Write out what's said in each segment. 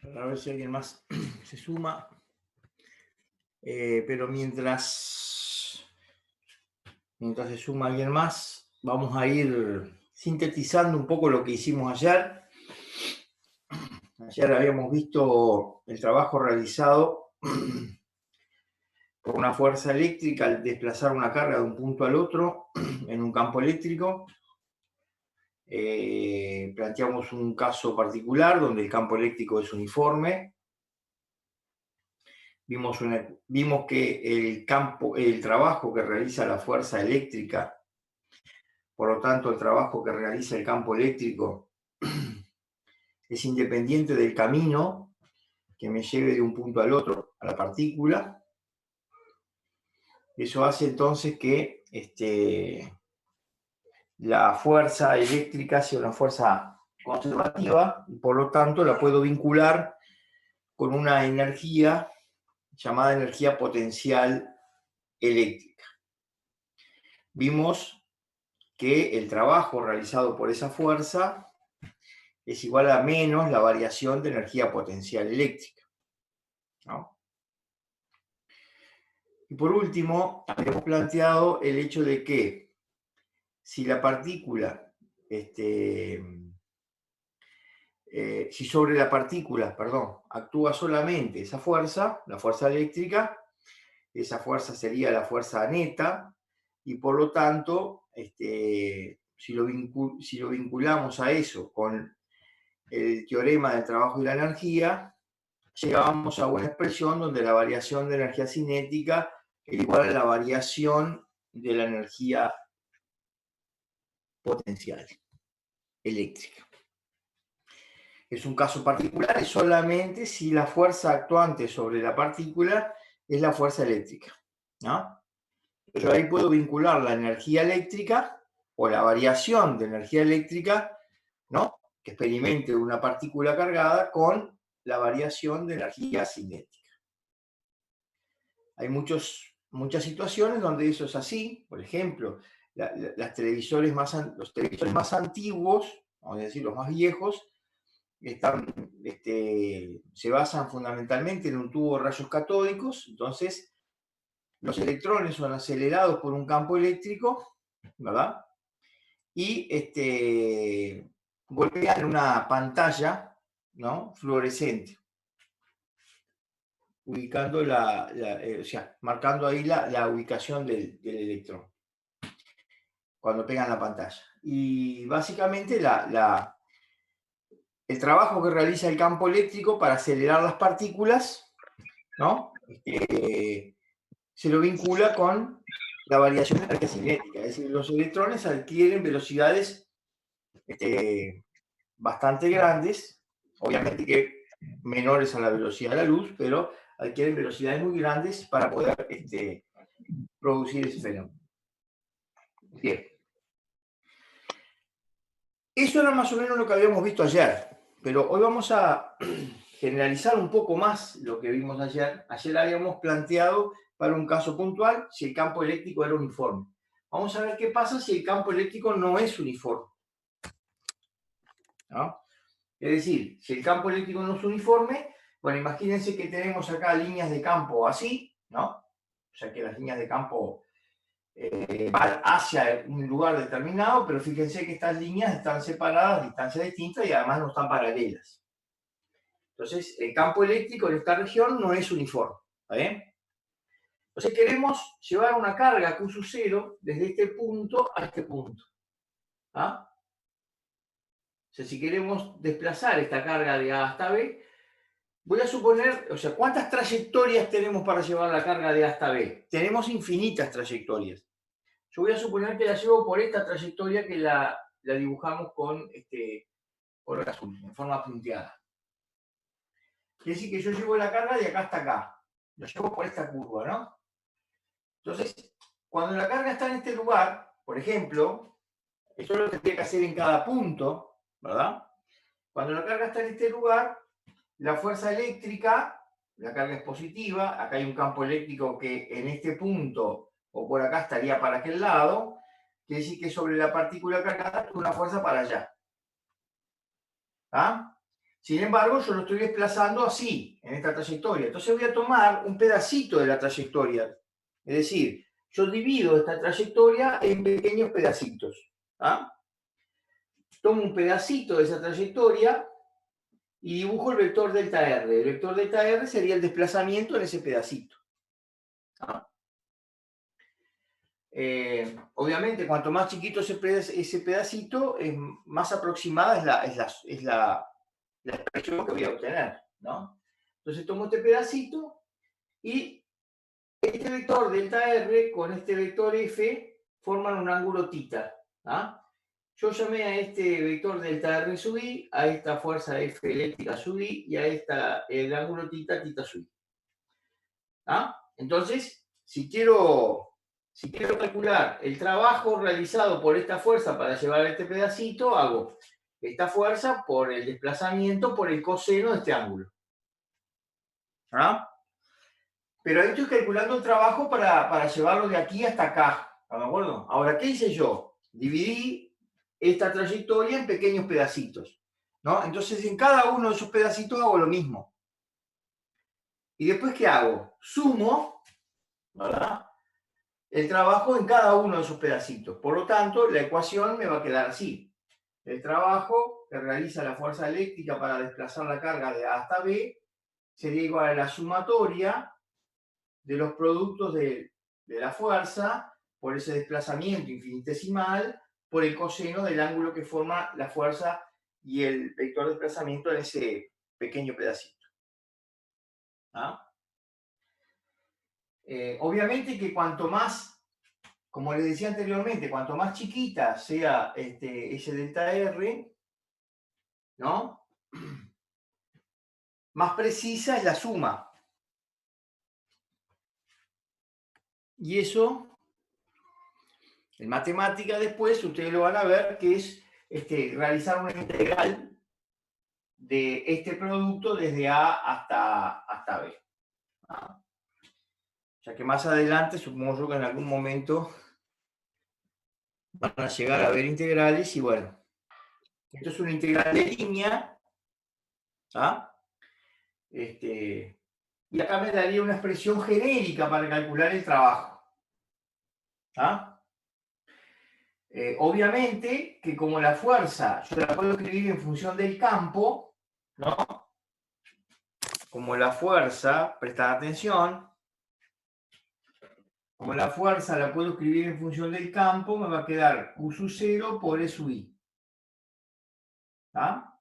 A ver si alguien más se suma. Pero mientras se suma alguien más, vamos a ir sintetizando un poco lo que hicimos ayer. Ayer habíamos visto el trabajo realizado por una fuerza eléctrica al desplazar una carga de un punto al otro en un campo eléctrico. Planteamos un caso particular donde el campo eléctrico es uniforme. Vimos que el trabajo que realiza la fuerza eléctrica, por lo tanto el trabajo que realiza el campo eléctrico es independiente del camino que me lleve de un punto al otro, a la partícula. Eso hace entonces que la fuerza eléctrica sea una fuerza conservativa y por lo tanto la puedo vincular con una energía llamada energía potencial eléctrica. Vimos que el trabajo realizado por esa fuerza es igual a menos la variación de energía potencial eléctrica, ¿no? Y por último, hemos planteado el hecho de que si la partícula, si sobre la partícula, actúa solamente esa fuerza, la fuerza eléctrica, esa fuerza sería la fuerza neta, y por lo tanto, si lo vinculamos a eso con el teorema del trabajo y la energía, llegamos a una expresión donde la variación de energía cinética es igual a la variación de la energía potencial eléctrica. Es un caso particular, es solamente si la fuerza actuante sobre la partícula es la fuerza eléctrica, ¿no? Yo ahí puedo vincular la energía eléctrica o la variación de energía eléctrica, ¿no?, que experimente una partícula cargada con la variación de energía cinética. Hay muchas situaciones donde eso es así. Por ejemplo, los televisores más antiguos, vamos a decir los más viejos, se basan fundamentalmente en un tubo de rayos catódicos. Entonces, los electrones son acelerados por un campo eléctrico, ¿verdad? Y golpean una pantalla, ¿no?, fluorescente, ubicando o sea, marcando ahí la ubicación del electrón cuando pegan la pantalla. Y básicamente el trabajo que realiza el campo eléctrico para acelerar las partículas, ¿no?, se lo vincula con la variación de energía cinética. Es decir, los electrones adquieren velocidades bastante grandes, obviamente que menores a la velocidad de la luz, pero adquieren velocidades muy grandes para poder producir ese fenómeno. Bien. Eso era más o menos lo que habíamos visto ayer, pero hoy vamos a generalizar un poco más lo que vimos ayer. Ayer habíamos planteado para un caso puntual si el campo eléctrico era uniforme. Vamos a ver qué pasa si el campo eléctrico no es uniforme, ¿no? Es decir, si el campo eléctrico no es uniforme, bueno, imagínense que tenemos acá líneas de campo así, ¿no? O sea que las líneas de campo van hacia un lugar determinado, pero fíjense que estas líneas están separadas a distancias distintas y además no están paralelas. Entonces, el campo eléctrico en esta región no es uniforme, ¿está bien? Entonces queremos llevar una carga Q0 desde este punto a este punto, ¿ah? O sea, si queremos desplazar esta carga de A hasta B, voy a suponer, o sea, ¿cuántas trayectorias tenemos para llevar la carga de A hasta B? Tenemos infinitas trayectorias. Yo voy a suponer que la llevo por esta trayectoria que la dibujamos con color azul, en forma punteada. Quiere decir que yo llevo la carga de acá hasta acá. Lo llevo por esta curva, ¿no? Entonces, cuando la carga está en este lugar, por ejemplo, esto lo tendría que hacer en cada punto, ¿verdad? Cuando la carga está en este lugar, la fuerza eléctrica, la carga es positiva, acá hay un campo eléctrico que en este punto o por acá estaría para aquel lado, quiere decir que sobre la partícula cargada hay una fuerza para allá. ¿Ah? Sin embargo, yo lo estoy desplazando así, en esta trayectoria. Entonces voy a tomar un pedacito de la trayectoria. Es decir, yo divido esta trayectoria en pequeños pedacitos. ¿Ah? Tomo un pedacito de esa trayectoria y dibujo el vector delta R. El vector delta R sería el desplazamiento en ese pedacito. ¿Ah? Obviamente, cuanto más chiquito ese pedacito, más aproximada es la expresión que voy a obtener, ¿no? Entonces tomo este pedacito y este vector delta R con este vector F forman un ángulo θ. ¿Ah? Yo llamé a este vector delta R sub I, a esta fuerza F eléctrica sub I y a el ángulo θ sub I. ¿Ah? Entonces, si quiero calcular el trabajo realizado por esta fuerza para llevar este pedacito, hago esta fuerza por el desplazamiento por el coseno de este ángulo. ¿Ah? Pero ahí estoy calculando el trabajo para llevarlo de aquí hasta acá. ¿De acuerdo? Ahora, ¿qué hice yo? Dividí esta trayectoria en pequeños pedacitos. ¿No? Entonces, en cada uno de esos pedacitos hago lo mismo. ¿Y después qué hago? Sumo, ¿verdad?, el trabajo en cada uno de esos pedacitos. Por lo tanto, la ecuación me va a quedar así. El trabajo que realiza la fuerza eléctrica para desplazar la carga de A hasta B sería igual a la sumatoria de los productos de la fuerza por ese desplazamiento infinitesimal por el coseno del ángulo que forma la fuerza y el vector de desplazamiento en ese pequeño pedacito. ¿Ah? Obviamente que cuanto más, como les decía anteriormente, cuanto más chiquita sea ese delta R, ¿no?, más precisa es la suma. Y eso, en matemática después, ustedes lo van a ver, que es realizar una integral de este producto desde A hasta B. ¿Ah? Ya que más adelante, supongo yo que en algún momento van a llegar a ver integrales y bueno, esto es una integral de línea. ¿Ah? Y acá me daría una expresión genérica para calcular el trabajo. ¿Ah? Obviamente que como la fuerza yo la puedo escribir en función del campo, ¿no? Como la fuerza, prestad atención, como la fuerza la puedo escribir en función del campo, me va a quedar Q sub 0 por E sub I. ¿Ah?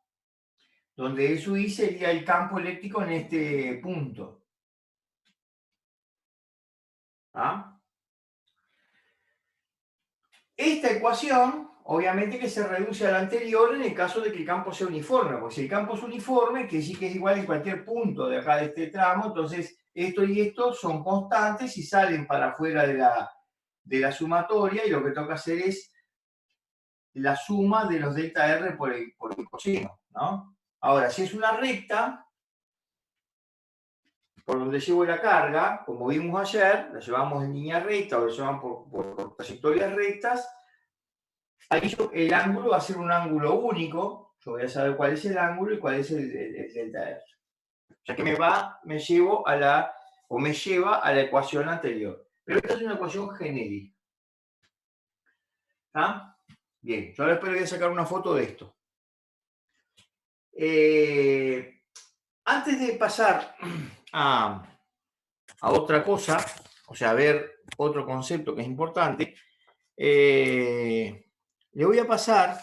Donde E sub I sería el campo eléctrico en este punto. ¿Ah? Esta ecuación, obviamente que se reduce a la anterior en el caso de que el campo sea uniforme, porque si el campo es uniforme, que sí que es igual en cualquier punto de acá de este tramo, entonces esto y esto son constantes y salen para afuera de la sumatoria, y lo que toca hacer es la suma de los delta R por el coseno, ¿no? Ahora, si es una recta, por donde llevo la carga, como vimos ayer, la llevamos en línea recta o la llevamos por trayectorias rectas, ahí el ángulo va a ser un ángulo único. Yo voy a saber cuál es el ángulo y cuál es el delta R. O sea que me lleva a la ecuación anterior. Pero esta es una ecuación genérica. ¿Ah? Bien, yo ahora después voy a sacar una foto de esto. Antes de pasar a otra cosa, o sea, a ver otro concepto que es importante, le voy a pasar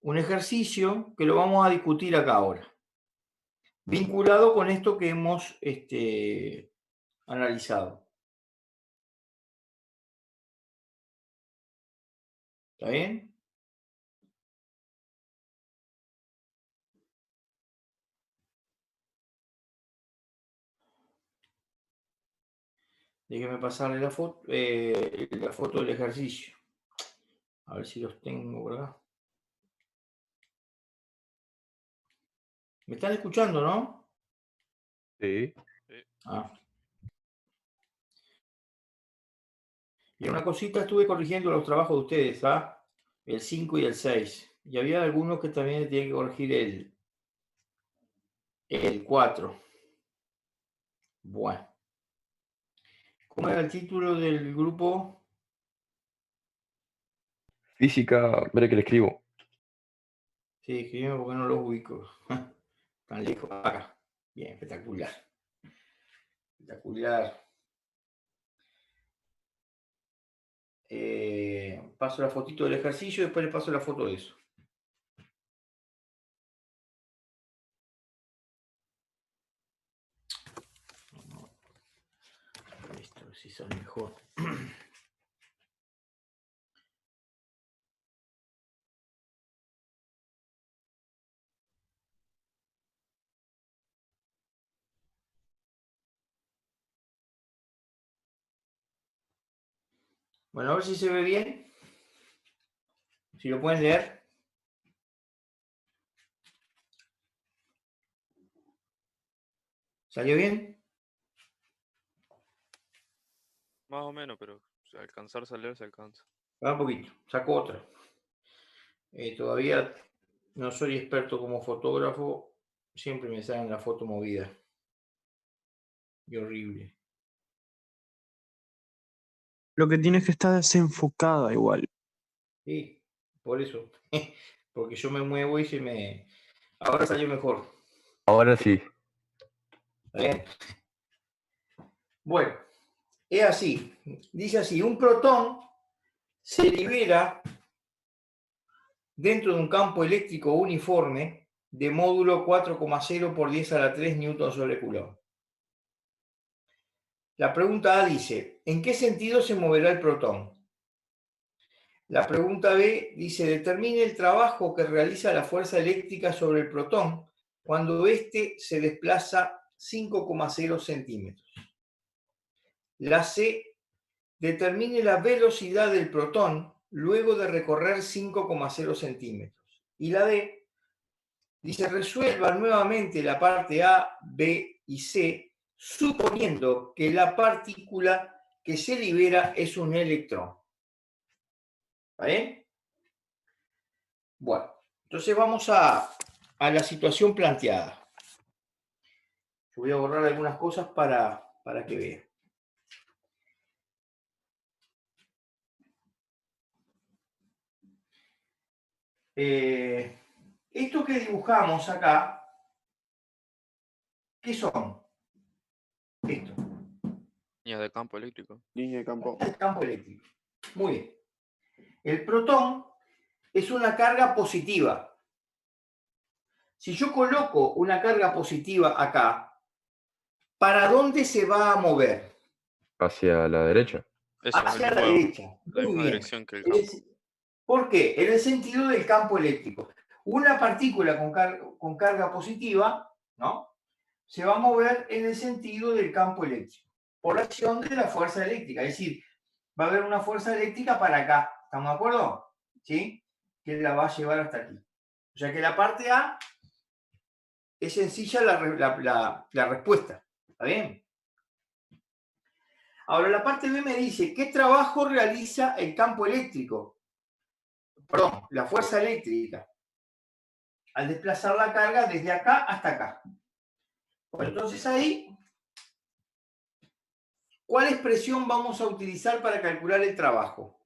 un ejercicio que lo vamos a discutir acá ahora, vinculado con esto que hemos analizado. ¿Está bien? Déjenme pasarle la foto del ejercicio. A ver si los tengo por acá. ¿Me están escuchando, no? Sí. Ah. Y una cosita, estuve corrigiendo los trabajos de ustedes, ¿ah? El 5 y el 6. Y había algunos que también tienen que corregir el 4. Bueno. ¿Cómo era el título del grupo? Física, mira que le escribo. Sí, escribime porque no los ubico. Tan lejos. Acá. Bien, espectacular. Espectacular. Paso la fotito del ejercicio y después le paso la foto de eso. Esto, si son mejor. Bueno, a ver si se ve bien. Si lo pueden leer. ¿Salió bien? Más o menos, pero alcanzarse a leer se alcanza. Va un poquito. Saco otra. Todavía no soy experto como fotógrafo. Siempre me salen la foto movida. Y horrible. Lo que tienes que estar desenfocada igual. Sí, por eso. Porque yo me muevo y se me... Ahora salió mejor. Ahora sí. ¿Está bien? Bueno, es así. Dice así, un protón se libera dentro de un campo eléctrico uniforme de módulo 4,0 por 10 a la 3 newton sobre coulomb. La pregunta A dice, ¿en qué sentido se moverá el protón? La pregunta B dice, determine el trabajo que realiza la fuerza eléctrica sobre el protón cuando éste se desplaza 5,0 centímetros. La C, determine la velocidad del protón luego de recorrer 5,0 centímetros. Y la D dice, resuelva nuevamente la parte A, B y C, suponiendo que la partícula que se libera es un electrón. ¿Está bien? Bueno, entonces vamos a la situación planteada. Yo voy a borrar algunas cosas para que vean. Esto que dibujamos acá, ¿qué son? Esto. Líneas de campo eléctrico. Línea de campo. El campo eléctrico. Muy bien. El protón es una carga positiva. Si yo coloco una carga positiva acá, ¿para dónde se va a mover? Hacia la derecha. Eso, Hacia el la mismo, derecha. la Muy misma bien. dirección que el campo. ¿Por qué? En el sentido del campo eléctrico. Una partícula con carga positiva, ¿no? Se va a mover en el sentido del campo eléctrico, por acción de la fuerza eléctrica. Es decir, va a haber una fuerza eléctrica para acá. ¿Estamos de acuerdo? ¿Sí? Que la va a llevar hasta aquí. O sea que la parte A es sencilla la respuesta. ¿Está bien? Ahora la parte B me dice, ¿qué trabajo realiza el campo eléctrico? Perdón, la fuerza eléctrica al desplazar la carga desde acá hasta acá. Bueno, entonces ahí, ¿cuál expresión vamos a utilizar para calcular el trabajo?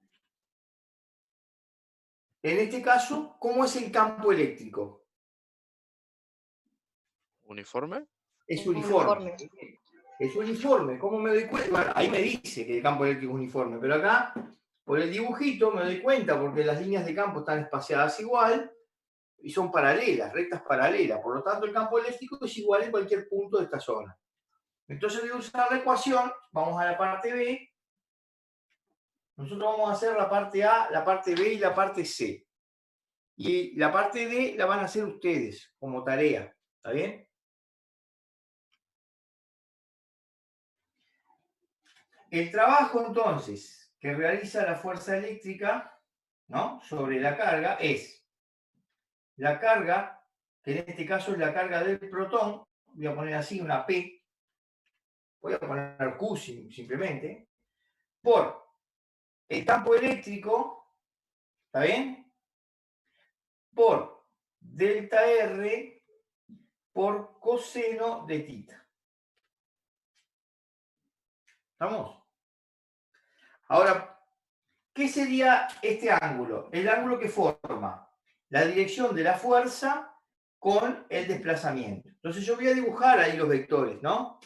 En este caso, ¿cómo es el campo eléctrico? ¿Uniforme? Es uniforme. Es uniforme. ¿Cómo me doy cuenta? Bueno, ahí me dice que el campo eléctrico es uniforme, pero acá, por el dibujito, me doy cuenta porque las líneas de campo están espaciadas igual y son paralelas, rectas paralelas. Por lo tanto, el campo eléctrico es igual en cualquier punto de esta zona. Entonces voy a usar la ecuación, vamos a la parte B. Nosotros vamos a hacer la parte A, la parte B y la parte C. Y la parte D la van a hacer ustedes como tarea. ¿Está bien? El trabajo entonces que realiza la fuerza eléctrica, ¿no?, sobre la carga es la carga, que en este caso es la carga del protón, voy a poner así una P, voy a poner Q simplemente, por el campo eléctrico, ¿está bien? por delta R por coseno de θ. ¿Estamos? Ahora, ¿qué sería este ángulo? El ángulo que forma la dirección de la fuerza con el desplazamiento. Entonces yo voy a dibujar ahí los vectores, ¿no?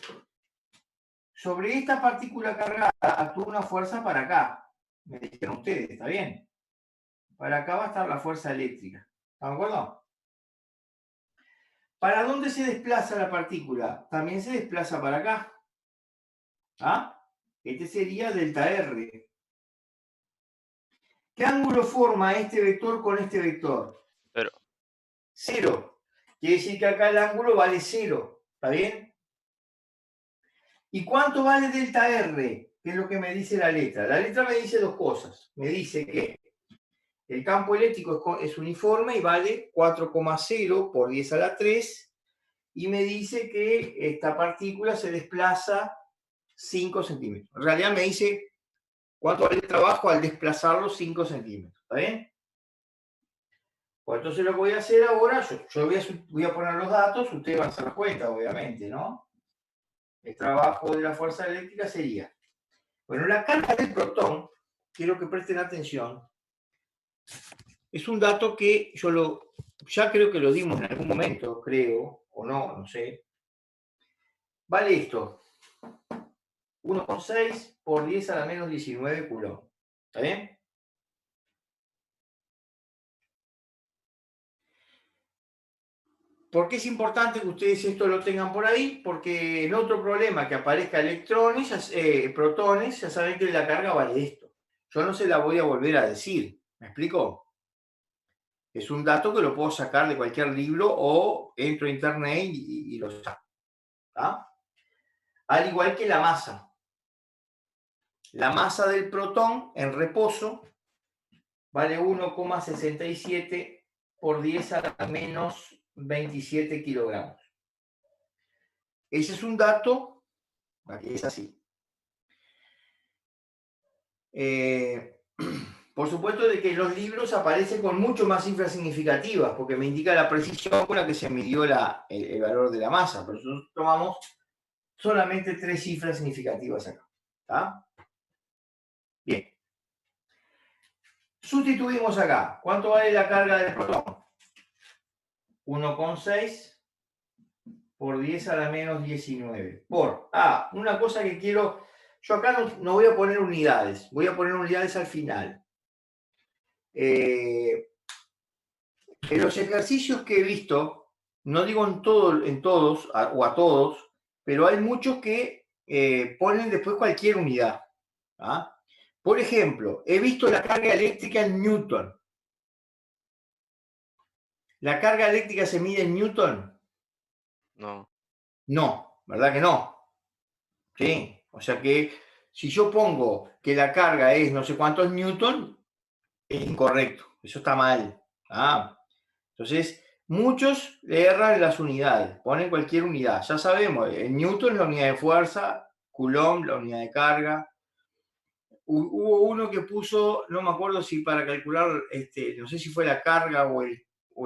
Sobre esta partícula cargada actúa una fuerza para acá. Me dijeron ustedes, ¿está bien? Para acá va a estar la fuerza eléctrica. ¿Están de acuerdo? ¿Para dónde se desplaza la partícula? También se desplaza para acá. ¿Ah? Este sería delta R. ¿Qué ángulo forma este vector con este vector? 0. 0. Quiere decir que acá el ángulo vale 0. ¿Está bien? ¿Y cuánto vale delta R? ¿Qué es lo que me dice la letra? La letra me dice dos cosas. Me dice que el campo eléctrico es uniforme y vale 4,0 por 10 a la 3. Y me dice que esta partícula se desplaza 5 centímetros. En realidad me dice cuánto vale el trabajo al desplazarlo 5 centímetros. ¿Está bien? Pues entonces lo que voy a hacer ahora, yo voy a poner los datos, ustedes van a hacer las cuentas, obviamente, ¿no? El trabajo de la fuerza eléctrica sería, bueno, la carga del protón, quiero que presten atención, es un dato que ya creo que lo dimos en algún momento, creo, o no, no sé. Vale esto, 1,6 por 10 a la menos 19 coulomb. ¿Está bien? ¿Por qué es importante que ustedes esto lo tengan por ahí? Porque en otro problema que aparezca electrones, protones, ya saben que la carga vale esto. Yo no se la voy a volver a decir. ¿Me explico? Es un dato que lo puedo sacar de cualquier libro o entro a internet y lo saco. ¿Tá? Al igual que la masa. La masa del protón en reposo vale 1,67 por 10 a la menos 27 kilogramos. Ese es un dato, aquí es así. Por supuesto de que los libros aparecen con mucho más cifras significativas, porque me indica la precisión con la que se midió el valor de la masa. Pero nosotros tomamos solamente 3 cifras significativas acá. ¿Está? Bien. Sustituimos acá. ¿Cuánto vale la carga del protón? 1,6 por 10 a la menos 19. Una cosa que quiero... Yo acá no voy a poner unidades. Voy a poner unidades al final. En los ejercicios que he visto, no digo en todos o a todos, pero hay muchos que ponen después cualquier unidad. ¿Ah? Por ejemplo, he visto la carga eléctrica en Newton. ¿La carga eléctrica se mide en Newton? No. No, ¿verdad que no? Sí, o sea que si yo pongo que la carga es no sé cuántos Newton, es incorrecto, eso está mal. Entonces, muchos le erran las unidades, ponen cualquier unidad. Ya sabemos, en Newton es la unidad de fuerza, Coulomb la unidad de carga. Hubo uno que puso, no me acuerdo si para calcular, no sé si fue la carga o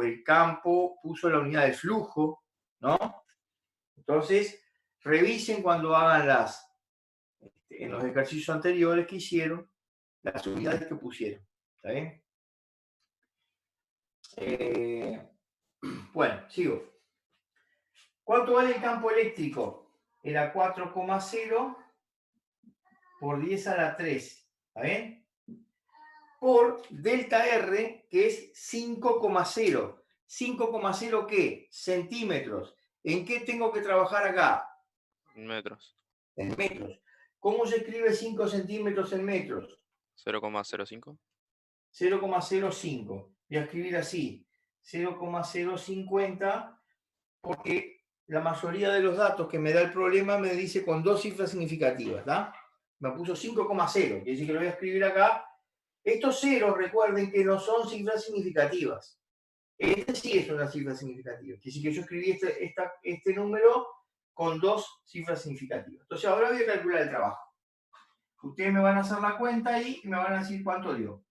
el campo, puso la unidad de flujo, ¿no? Entonces, revisen cuando hagan en los ejercicios anteriores que hicieron, las unidades que pusieron. ¿Está bien? Bueno, sigo. ¿Cuánto vale el campo eléctrico? Era 4,0 por 10 a la 3. ¿Está bien? Por delta R, que es 5,0. ¿5,0 qué? Centímetros. ¿En qué tengo que trabajar acá? En metros. En metros. ¿Cómo se escribe 5 centímetros en metros? 0,05. 0,05. Voy a escribir así. 0,050 porque la mayoría de los datos que me da el problema me dice con 2 cifras significativas. ¿Da? Me puso 5,0. Quiere decir que lo voy a escribir acá. Estos ceros, recuerden que no son cifras significativas. Este sí es una cifra significativa. Quiere decir que yo escribí este número con 2 cifras significativas. Entonces ahora voy a calcular el trabajo. Ustedes me van a hacer la cuenta ahí y me van a decir cuánto dio.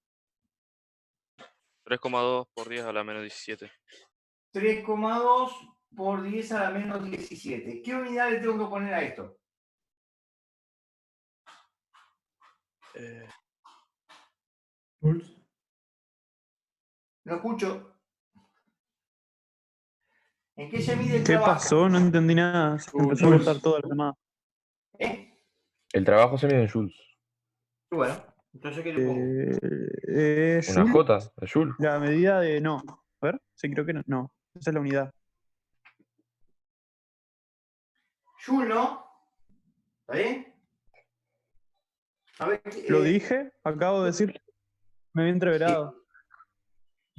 3,2 por 10 a la menos 17. 3,2 por 10 a la menos 17. ¿Qué unidad le tengo que poner a esto? No escucho. ¿En qué se mide el ¿Qué trabajo? pasó? No entendí nada. Se empezó a Joules. cortar toda la llamada. ¿Eh? El trabajo se mide en joules. Bueno, entonces ¿qué le pongo? Una Joule, J, de joule. la medida de. No. A ver, sí, creo que no. No, esa es la unidad. Joule, ¿no? ¿Está bien? A ver, Lo dije, acabo de decir. Me había entreverado.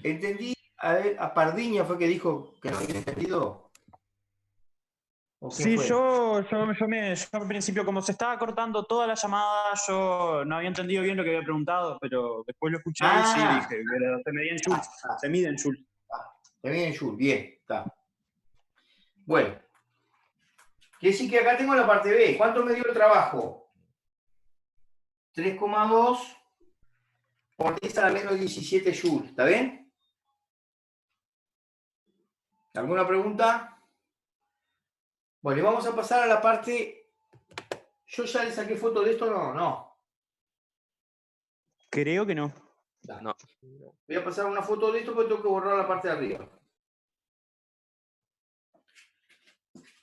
entendí, a ver, a Pardiña fue que dijo que no había entendido. ¿O quién Sí, fue? yo al principio, como se estaba cortando toda la llamada, yo no había entendido bien lo que había preguntado, pero después lo escuché y sí dije que se medía en joules, se mide en joules. Se mide en Joule, bien, está. Bueno, quiere decir que acá tengo la parte B. ¿Cuánto me dio el trabajo? 3,2 por 10 a la menos 17 joules, ¿está bien? ¿Alguna pregunta? Bueno, y vamos a pasar a la parte. ¿Yo ya le saqué foto de esto o no? No. Creo que no. No. Voy a pasar una foto de esto porque tengo que borrar la parte de arriba.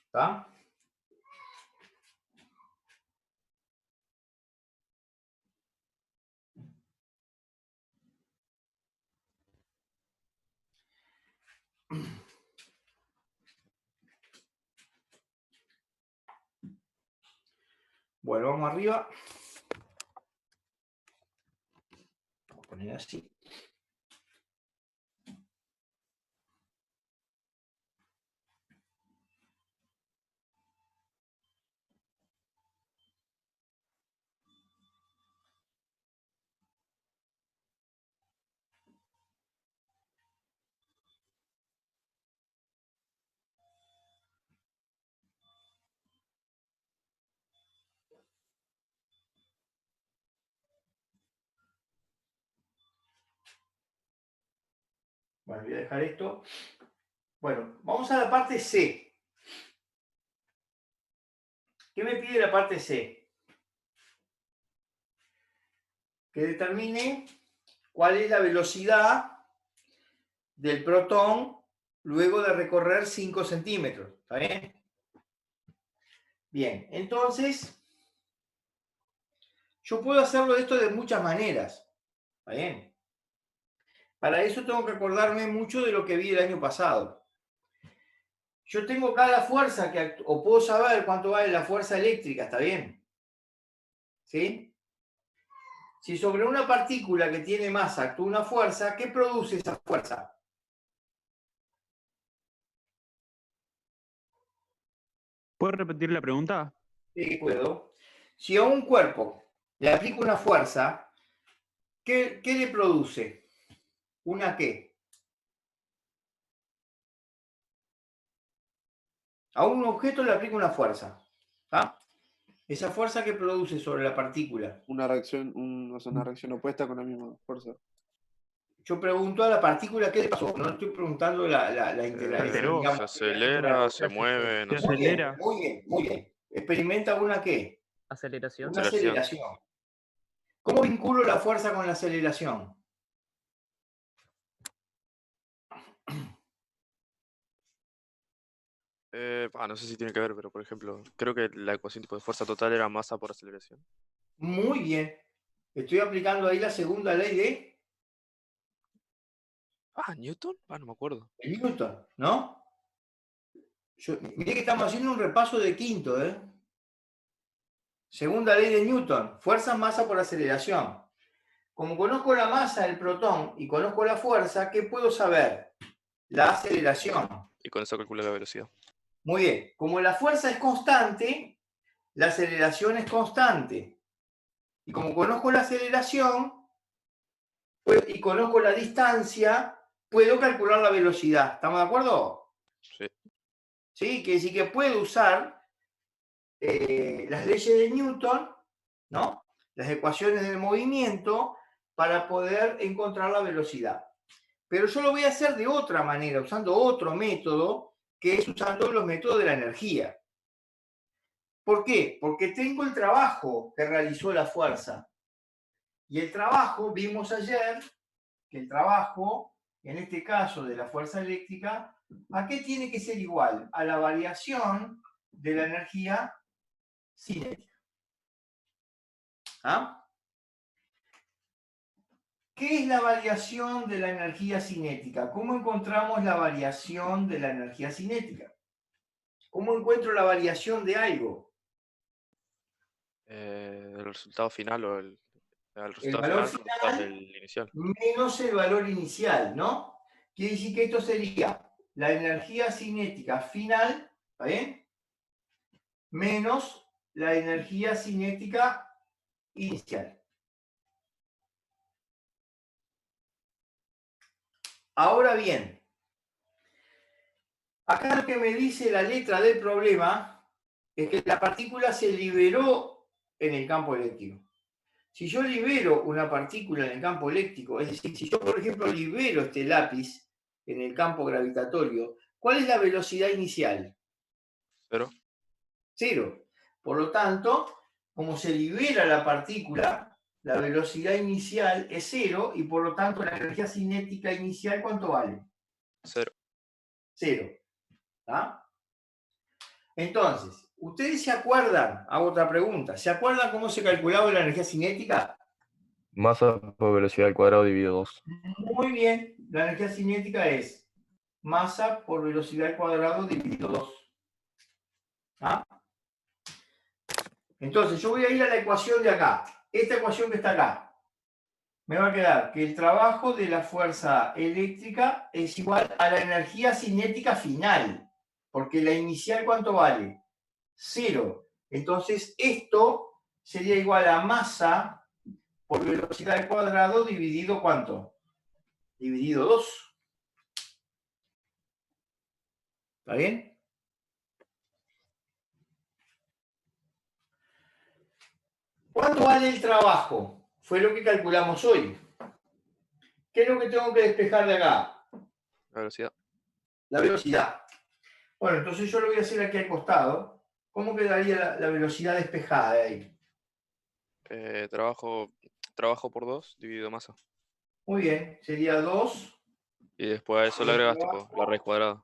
¿Está? Bueno, vamos arriba. Vamos a poner así. Bueno, voy a dejar esto. Bueno, vamos a la parte C. ¿Qué me pide la parte C? Que determine cuál es la velocidad del protón luego de recorrer 5 centímetros. ¿Está bien? Bien, entonces, yo puedo hacerlo esto de muchas maneras. ¿Está bien? Para eso tengo que acordarme mucho de lo que vi el año pasado. Yo tengo cada fuerza o puedo saber cuánto vale la fuerza eléctrica, ¿está bien? ¿Sí? Si sobre una partícula que tiene masa actúa una fuerza, ¿qué produce esa fuerza? ¿Puedes repetir la pregunta? Sí, puedo. Si a un cuerpo le aplico una fuerza, ¿qué le produce? ¿Una qué? A un objeto le aplico una fuerza. ¿Ah? Esa fuerza que produce sobre la partícula. Una reacción, una reacción opuesta con la misma fuerza. Yo pregunto a la partícula qué le pasó. No estoy preguntando la Alteró. digamos, Se acelera, se mueve, no Se sé. Muy bien, acelera. muy bien, muy bien. Experimenta una qué? Aceleración. Una Aceleración. aceleración. ¿Cómo vinculo la fuerza con la aceleración? No sé si tiene que ver, pero por ejemplo, creo que la ecuación tipo de fuerza total era masa por aceleración. Muy bien. Estoy aplicando ahí la segunda ley de ¿Newton? No me acuerdo. Newton, ¿no? Miré que estamos haciendo un repaso de quinto, ¿eh? Segunda ley de Newton, fuerza masa por aceleración. Como conozco la masa del protón y conozco la fuerza, ¿qué puedo saber? La aceleración. Y con eso calculé la velocidad. Muy bien. Como la fuerza es constante, la aceleración es constante. Y como conozco la aceleración y conozco la distancia, puedo calcular la velocidad. ¿Estamos de acuerdo? Sí. ¿Sí? Quiere decir que puedo usar las leyes de Newton, ¿no? Las ecuaciones del movimiento para poder encontrar la velocidad. Pero yo lo voy a hacer de otra manera, usando otro método, que es usando los métodos de la energía. ¿Por qué? Porque tengo el trabajo que realizó la fuerza. Y el trabajo, vimos ayer, que el trabajo, en este caso de la fuerza eléctrica, ¿a qué tiene que ser igual? A la variación de la energía cinética. ¿Ah? ¿Qué es la variación de la energía cinética? ¿Cómo encontramos la variación de la energía cinética? ¿Cómo encuentro la variación de algo? El resultado final o el resultado valor final final contra el inicial. Menos el valor inicial, ¿no? Quiere decir que esto sería la energía cinética final, ¿está bien? Menos la energía cinética inicial. Ahora bien, acá lo que me dice la letra del problema es que la partícula se liberó en el campo eléctrico. Si yo libero una partícula en el campo eléctrico, es decir, si yo, por ejemplo, libero este lápiz en el campo gravitatorio, ¿cuál es la velocidad inicial? 0. 0. Por lo tanto, como se libera la partícula, la velocidad inicial es 0 y por lo tanto la energía cinética inicial, ¿cuánto vale? 0. 0. ¿Ah? Entonces, ¿ustedes se acuerdan? Hago otra pregunta. ¿Se acuerdan cómo se calculaba la energía cinética? Masa por velocidad al cuadrado dividido 2. Muy bien. La energía cinética es masa por velocidad al cuadrado dividido 2. ¿Ah? Entonces, yo voy a ir a la ecuación de acá. Esta ecuación que está acá. Me va a quedar que el trabajo de la fuerza eléctrica es igual a la energía cinética final. Porque la inicial, ¿cuánto vale? 0. Entonces, esto sería igual a masa por velocidad al cuadrado dividido ¿cuánto? Dividido 2. ¿Está bien? ¿Cuánto vale el trabajo? Fue lo que calculamos hoy. ¿Qué es lo que tengo que despejar de acá? La velocidad. La velocidad. Bueno, entonces yo lo voy a hacer aquí al costado. ¿Cómo quedaría la velocidad despejada de ahí? Trabajo por 2 dividido masa. Muy bien, sería 2 Y después a eso le agregas tipo la raíz cuadrada.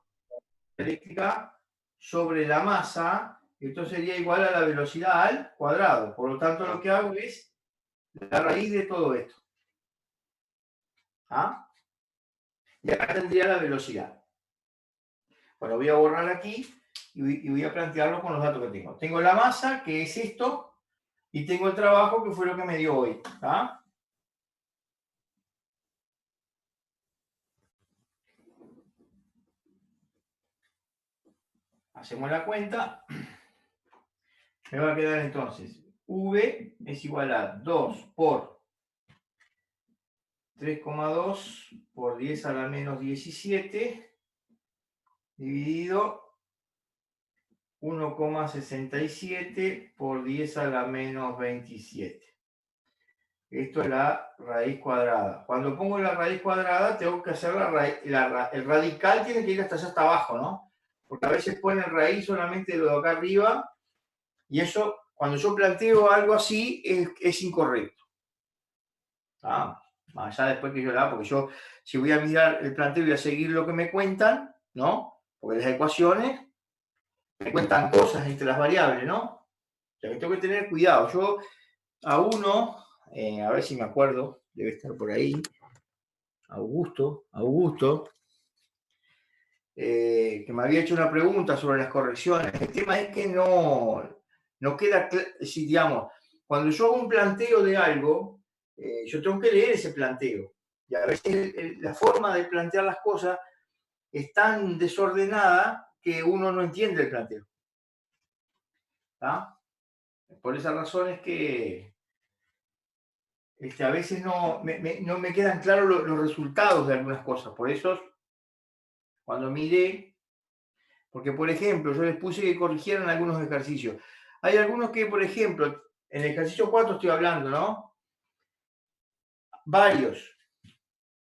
eléctrica sobre la masa. Esto sería igual a la velocidad al cuadrado. Por lo tanto, lo que hago es la raíz de todo esto. ¿Ah? Y acá tendría la velocidad. Bueno, voy a borrar aquí y voy a plantearlo con los datos que tengo. Tengo la masa, que es esto, y tengo el trabajo, que fue lo que me dio hoy. ¿Ah? Hacemos la cuenta. Me va a quedar entonces, V es igual a 2 por 3,2 por 10 a la menos 17 dividido 1,67 por 10 a la menos 27. Esto es la raíz cuadrada. Cuando pongo la raíz cuadrada, tengo que hacer el radical tiene que ir hasta allá hasta abajo, ¿no? Porque a veces ponen raíz solamente lo de acá arriba, y eso, cuando yo planteo algo así, es incorrecto. Más allá después que yo la haga, porque yo, si voy a mirar el planteo, voy a seguir lo que me cuentan, ¿no? Porque las ecuaciones me cuentan cosas entre las variables, ¿no? O sea que tengo que tener cuidado. Yo a uno, a ver si me acuerdo, debe estar por ahí, Augusto, que me había hecho una pregunta sobre las correcciones. El tema es que no queda claro, si digamos, cuando yo hago un planteo de algo, yo tengo que leer ese planteo. Y a veces la forma de plantear las cosas es tan desordenada que uno no entiende el planteo. ¿Está? Por esa razón es que a veces no me quedan claros los resultados de algunas cosas. Por eso, cuando miré, porque por ejemplo, yo les puse que corrigieran algunos ejercicios. Hay algunos que, por ejemplo, en el ejercicio 4 estoy hablando, ¿no? Varios.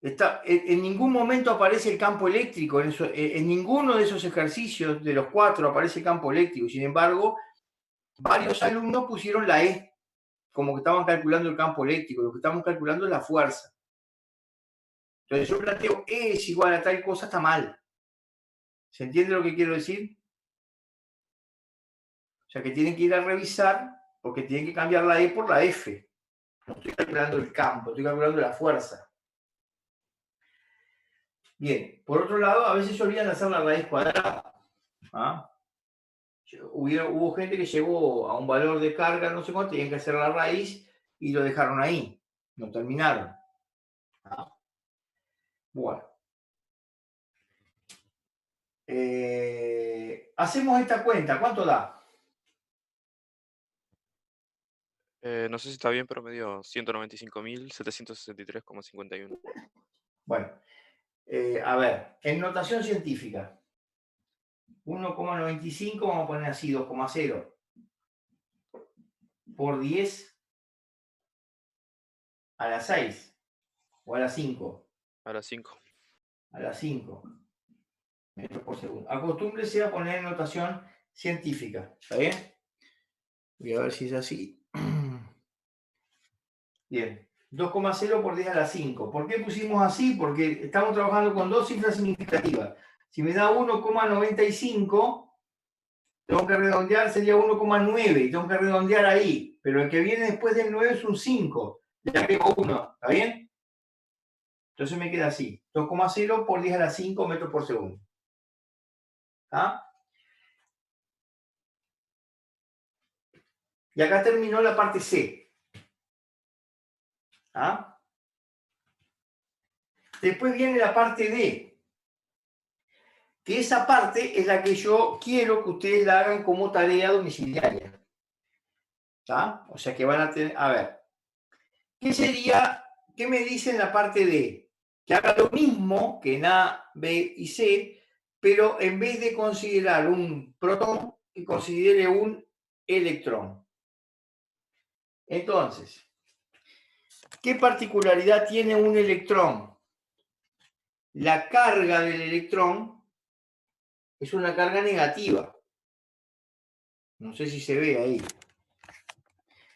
En ningún momento aparece el campo eléctrico, en ninguno de esos ejercicios de los 4 aparece el campo eléctrico. Sin embargo, varios alumnos pusieron la E, como que estaban calculando el campo eléctrico. Lo que estamos calculando es la fuerza. Entonces yo planteo E es igual a tal cosa, está mal. ¿Se entiende lo que quiero decir? O sea que tienen que ir a revisar porque tienen que cambiar la E por la F. No estoy calculando el campo, estoy calculando la fuerza. Bien, por otro lado, a veces se olvidan de hacer la raíz cuadrada. ¿Ah? Hubo gente que llegó a un valor de carga, no sé cuánto, tenían que hacer la raíz y lo dejaron ahí. No terminaron. ¿Ah? Bueno. Hacemos esta cuenta. ¿Cuánto da? No sé si está bien, pero me dio 195.763,51. Bueno, a ver, en notación científica, 1,95 vamos a poner así, 2,0 por 10 a la 6 o a la 5. A las 5. A la 5 metros por segundo. Acostúmbrese a poner notación científica, ¿está bien? Voy a ver si es así. Bien, 2,0 por 10 a la 5. ¿Por qué pusimos así? Porque estamos trabajando con dos cifras significativas. Si me da 1,95, tengo que redondear, sería 1,9 y tengo que redondear ahí. Pero el que viene después del 9 es un 5. Le agrego 1, ¿está bien? Entonces me queda así. 2,0 por 10 a la 5 metros por segundo. ¿Ah? Y acá terminó la parte C. ¿Ah? Después viene la parte D. Que esa parte es la que yo quiero que ustedes la hagan como tarea domiciliaria. ¿Está? O sea que van a tener... A ver. ¿Qué sería? ¿Qué me dice en la parte D? Que haga lo mismo que en A, B y C, pero en vez de considerar un protón, que considere un electrón. Entonces, ¿qué particularidad tiene un electrón? La carga del electrón es una carga negativa. No sé si se ve ahí.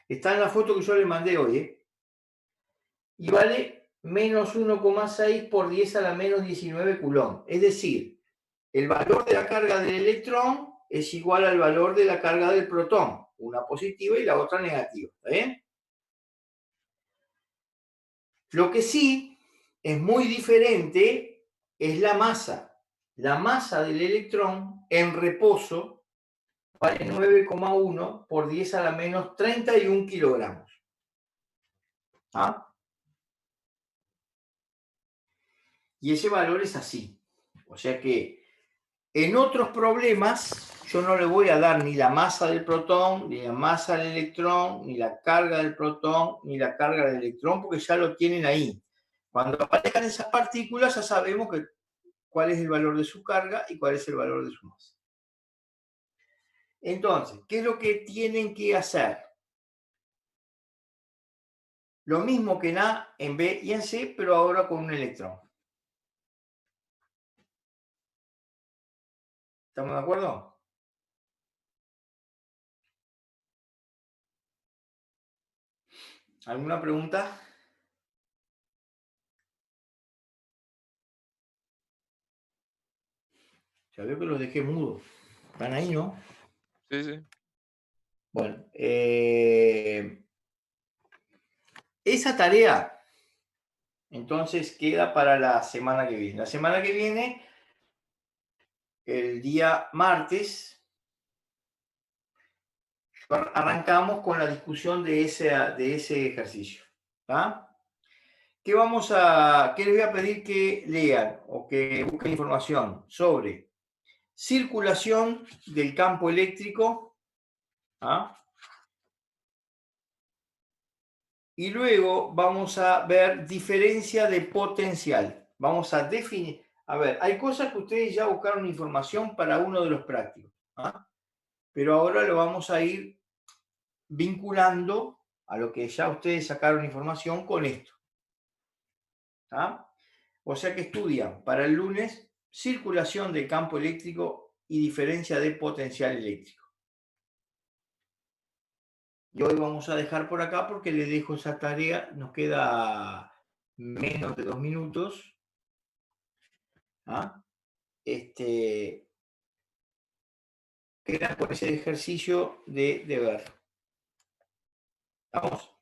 Está en la foto que yo le mandé hoy, ¿eh? Y vale menos 1,6 por 10 a la menos 19 coulomb. Es decir, el valor de la carga del electrón es igual al valor de la carga del protón. Una positiva y la otra negativa. ¿Está bien? Lo que sí es muy diferente es la masa. La masa del electrón en reposo vale 9,1 por 10 a la menos 31 kilogramos. ¿Ah? Y ese valor es así. O sea que en otros problemas yo no le voy a dar ni la masa del protón, ni la masa del electrón, ni la carga del protón, ni la carga del electrón, porque ya lo tienen ahí. Cuando aparezcan esas partículas ya sabemos cuál es el valor de su carga y cuál es el valor de su masa. Entonces, ¿qué es lo que tienen que hacer? Lo mismo que en A, en B y en C, pero ahora con un electrón. ¿Estamos de acuerdo? ¿Alguna pregunta? Ya veo que los dejé mudos. ¿Están ahí, no? Sí, sí. Bueno, esa tarea entonces queda para la semana que viene. La semana que viene, el día martes, arrancamos con la discusión de ese ejercicio. ¿Tá? ¿Qué les voy a pedir que lean o que busquen información sobre circulación del campo eléctrico? ¿Ah? Y luego vamos a ver diferencia de potencial. Vamos a definir. A ver, hay cosas que ustedes ya buscaron información para uno de los prácticos. ¿Ah? Pero ahora lo vamos a ir vinculando a lo que ya ustedes sacaron información con esto. ¿Ah? O sea que estudian para el lunes circulación del campo eléctrico y diferencia de potencial eléctrico. Y hoy vamos a dejar por acá porque les dejo esa tarea. Nos queda menos de 2 minutos. ¿Ah? Queda por ese ejercicio de ver. ¿Vamos?